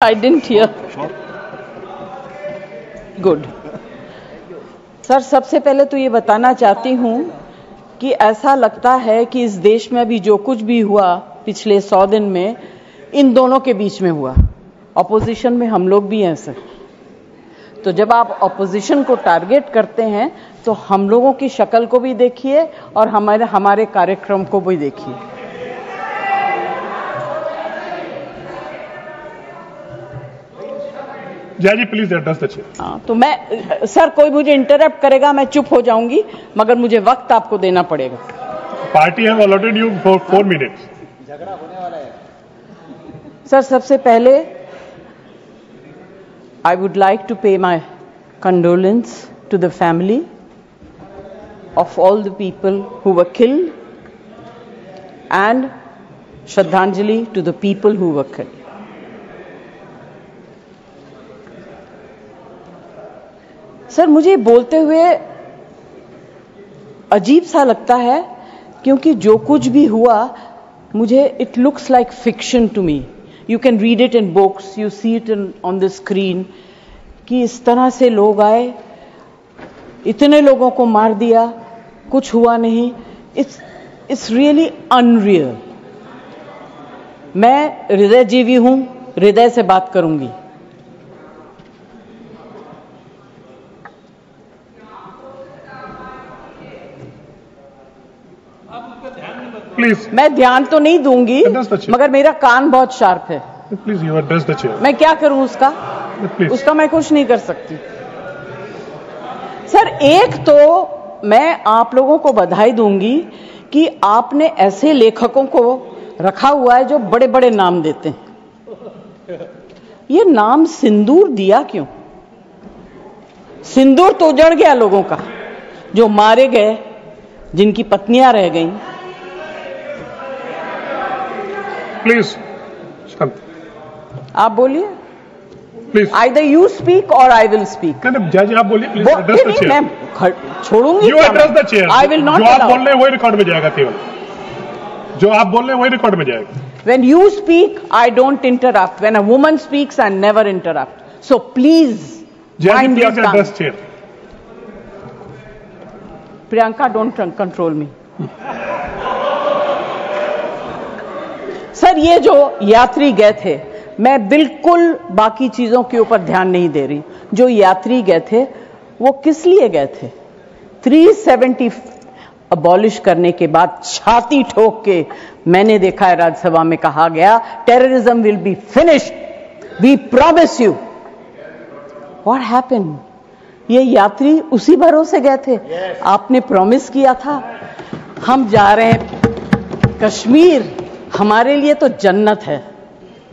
I didn't hear. Good. Sir, सबसे पहले तो ये बताना चाहती हूँ कि ऐसा लगता है कि इस देश में अभी जो कुछ भी हुआ पिछले 100 दिन में इन दोनों के बीच में हुआ। ऑपोजिशन में हम लोग भी हैं सर। तो जब आप ऑपोजिशन को टारगेट करते हैं तो हम लोगों की शक्ल को भी देखिए और हमारे कार्यक्रम को भी देखिए। जय जी प्लीज एड्रेस द चेयर। हाँ, तो मैं सर, कोई मुझे इंटरप्ट करेगा मैं चुप हो जाऊंगी, मगर मुझे वक्त आपको देना पड़ेगा। Party have allotted you for 4 minutes. झगड़ा होने वाला है सर, सबसे पहले I would like to pay my condolence to the family of all the people who were killed and श्रद्धांजलि to the people who were killed. Sir, मुझे बोलते हुए अजीब सा लगता है क्योंकि जो कुछ भी हुआ मुझे it looks like fiction to me. You can read it in books, you see it on the screen कि इस तरह से लोग आए, इतने लोगों को मार दिया, कुछ हुआ नहीं। It's really unreal. मैं हृदयजीवी हूं, हृदय से बात करूंगी। प्लीज मैं ध्यान तो नहीं दूंगी, मगर मेरा कान बहुत शार्प है। Please you address the chair. मैं क्या करूं उसका? प्लीज उसका मैं कुछ नहीं कर सकती। सर, एक तो मैं आप लोगों को बधाई दूंगी कि आपने ऐसे लेखकों को रखा हुआ है जो बड़े बड़े नाम देते हैं। ये नाम सिंदूर दिया क्यों? सिंदूर तो उजड़ गया लोगों का, जो मारे गए, जिनकी पत्नियां रह गईं। प्लीज शांत। आप बोलिए। प्लीज आइदर यू स्पीक और आई विल स्पीक। जय जी आप बोलिए। Please address the chair. मैं छोड़ूंगी। You address the chair. I will not. जो आप बोल रहे हैं वही रिकॉर्ड में जाएगा। केवल जो आप बोल रहे हैं वही रिकॉर्ड में जाएगा। When you speak, I don't interrupt. When a woman speaks, I never interrupt. So please mind your tongue. Address chair. Priyanka, don't control me. Sir, ये जो यात्री गए थे, मैं बिल्कुल बाकी चीजों के ऊपर ध्यान नहीं दे रही। जो यात्री गए थे वो किस लिए गए थे? 370 अबॉलिश करने के बाद छाती ठोक के मैंने देखा है राज्यसभा में कहा गया, terrorism will be finished, we promise you. What happened? ये यात्री उसी भरोसे गए थे। आपने प्रॉमिस किया था हम जा रहे हैं कश्मीर, हमारे लिए तो जन्नत है।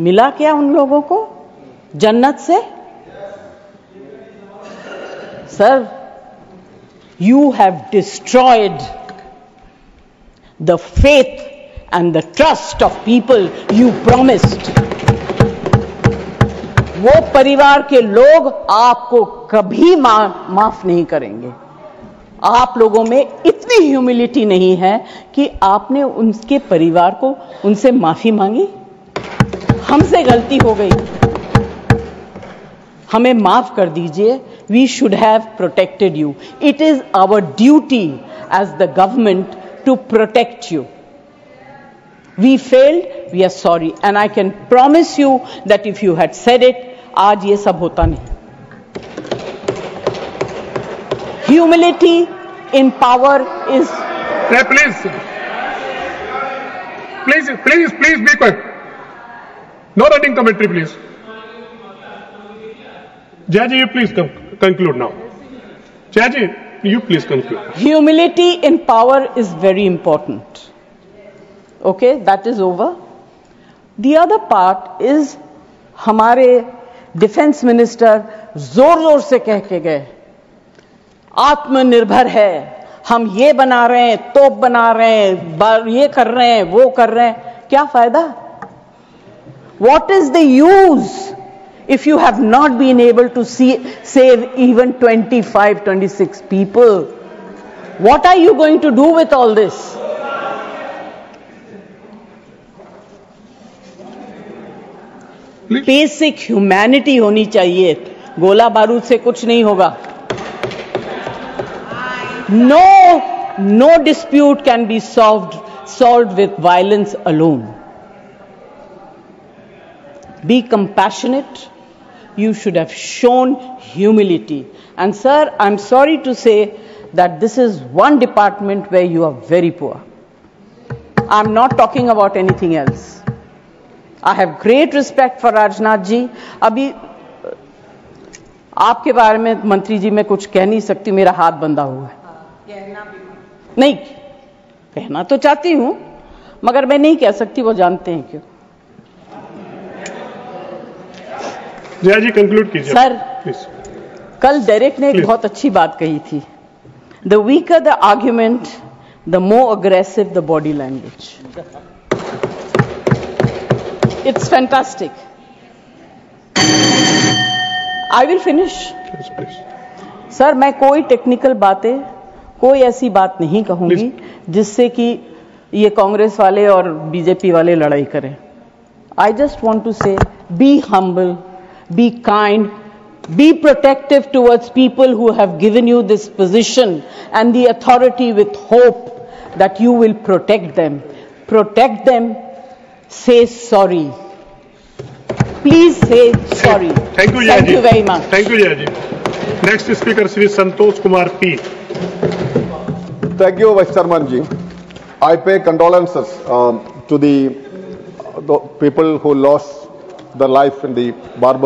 मिला क्या उन लोगों को जन्नत से? Sir, you have destroyed the faith and the trust of people you promised. वो परिवार के लोग आपको कभी माफ नहीं करेंगे। आप लोगों में इतनी ह्यूमिलिटी नहीं है कि आपने उनके परिवार को उनसे माफी मांगी। हमसे गलती हो गई, हमें माफ कर दीजिए। We should have protected you. It is our duty as the government to protect you. We failed, we are sorry. And I can promise you that if you had said it, आज ये सब होता नहीं। Humility in power is... Please be quiet. No running commentary, please. Jai ji, you please conclude now. Jai ji, you please conclude. Humility in power is very important. Okay, that is over. The other part is हमारे defence minister जोर जोर से कह के गए आत्मनिर्भर है, हम ये बना रहे हैं, तोप बना रहे हैं, ये कर रहे हैं, वो कर रहे हैं। क्या फायदा? What is the use if you have not been able to save even 26 people? What are you going to do with all this? Basic humanity होनी चाहिए। गोला बारूद से कुछ नहीं होगा। No dispute can be solved with violence alone. Be compassionate. You should have shown humility. And sir, I'm sorry to say that this is one department where you are very poor. I'm not talking about anything else. I have great respect for Rajnath ji. अभी आपके बारे में मंत्री जी मैं कुछ कह नहीं सकती, मेरा हाथ बंधा हुआ है। नहीं कहना तो चाहती हूं, मगर मैं नहीं कह सकती, वो जानते हैं क्यों। जया जी कंक्लूड कीजिए सर। प्लीज। कल डेरेक ने एक बहुत अच्छी बात कही थी, the weaker the argument the more aggressive the body language. It's fantastic. I will finish. Sir, मैं कोई टेक्निकल बातें, कोई ऐसी बात नहीं कहूंगी जिससे कि ये कांग्रेस वाले और बीजेपी वाले लड़ाई करें। आई जस्ट वॉन्ट टू से be humble, be kind, be protective towards people who have given you this position and the authority, with hope that you will protect them. Protect them. Say sorry. Please say sorry. Thank you, Thank you very much. Thank you, Jaya ji. Next speaker, Shri Santosh Kumar P. Thank you, Vice Chairman ji. I pay condolences to the people who lost their life in the barbar